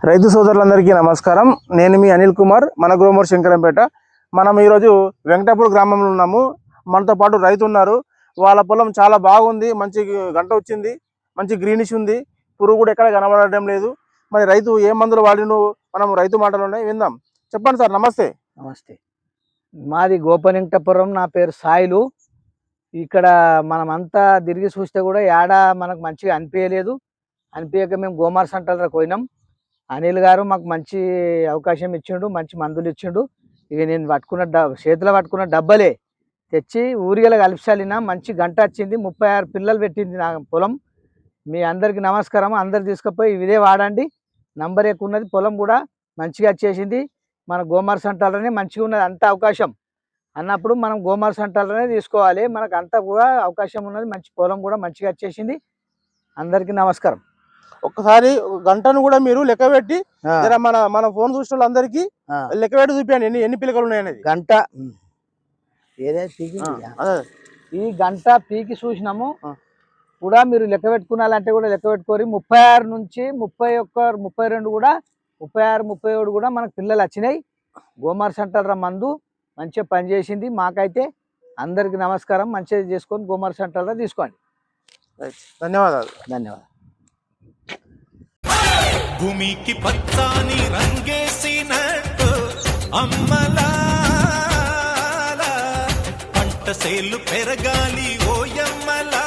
రైతు సోదరులందరికీ నమస్కారం. నేను మీ అనిల్ కుమార్, మన గ్రోమర్ శంకరంపేట. మనం ఈరోజు వెంకటాపూర్ గ్రామంలో ఉన్నాము. మనతో పాటు రైతు ఉన్నారు. వాళ్ళ పొలం చాలా బాగుంది, మంచి గంట వచ్చింది, మంచి గ్రీనిష్ ఉంది, పురుగు కూడా ఎక్కడ కనబడడం లేదు. మరి రైతు ఏ మందులు వాడిను మనం రైతు మాటలు ఉన్నాయి విందాం. చెప్పండి సార్. నమస్తే. నమస్తే. మాది గోపవెంకటాపురం. నా పేరు సాయిలు. ఇక్కడ మనమంతా తిరిగి చూస్తే కూడా ఏడ మనకు మంచిగా అనిపించలేదు. అనిపించక మేము గోమార్ సెంటర్కి పోయినాం. అనిల్ గారు మాకు మంచి అవకాశం ఇచ్చిండు, మంచి మందులు ఇచ్చిండు. ఇక నేను చేతిలో పట్టుకున్న డబ్బలే తెచ్చి ఊరిగల కలిపిసాలిన మంచి గంట వచ్చింది. 36 పిల్లలు పెట్టింది నా పొలం. మీ అందరికి నమస్కారం. అందరు తీసుకుపోయి ఇదే వాడండి. నంబర్ ఎక్కువ ఉన్నది, పొలం కూడా మంచిగా వచ్చేసింది. మన గోమార్ సెంటర్లోనే మంచిగా ఉన్నది. అంత అవకాశం అన్నప్పుడు మనం గోమార్ సెంటర్లోనే తీసుకోవాలి. మనకు అంతా కూడా అవకాశం ఉన్నది. మంచి పొలం కూడా మంచిగా వచ్చేసింది. అందరికీ నమస్కారం. ఒక్కసారి గంటను కూడా మీరు లెక్క పెట్టి మన ఫోన్ చూసిన వాళ్ళందరికీ లెక్క పెట్టి చూపించండి ఎన్ని పిల్లకలు ఉన్నాయనేది. గంట ఈ గంట పీకి చూసినాము కూడా మీరు లెక్క పెట్టుకున్నాలంటే కూడా లెక్క పెట్టుకోరి. 36 నుంచి 31, 32 కూడా 36, 37 కూడా మనకు పిల్లలు వచ్చినాయి. గోమార్ సెంటర్ మందు మంచిగా పనిచేసింది. మాకైతే అందరికి నమస్కారం. మంచిగా చేసుకొని గోమార్ సెంటర్లో తీసుకోండి. ధన్యవాదాలు. ధన్యవాదాలు. భూమికి పచ్చాని రంగేసినట్టు అమ్మలాల పంట సేలు పెరగాలి ఓయమ్మలా.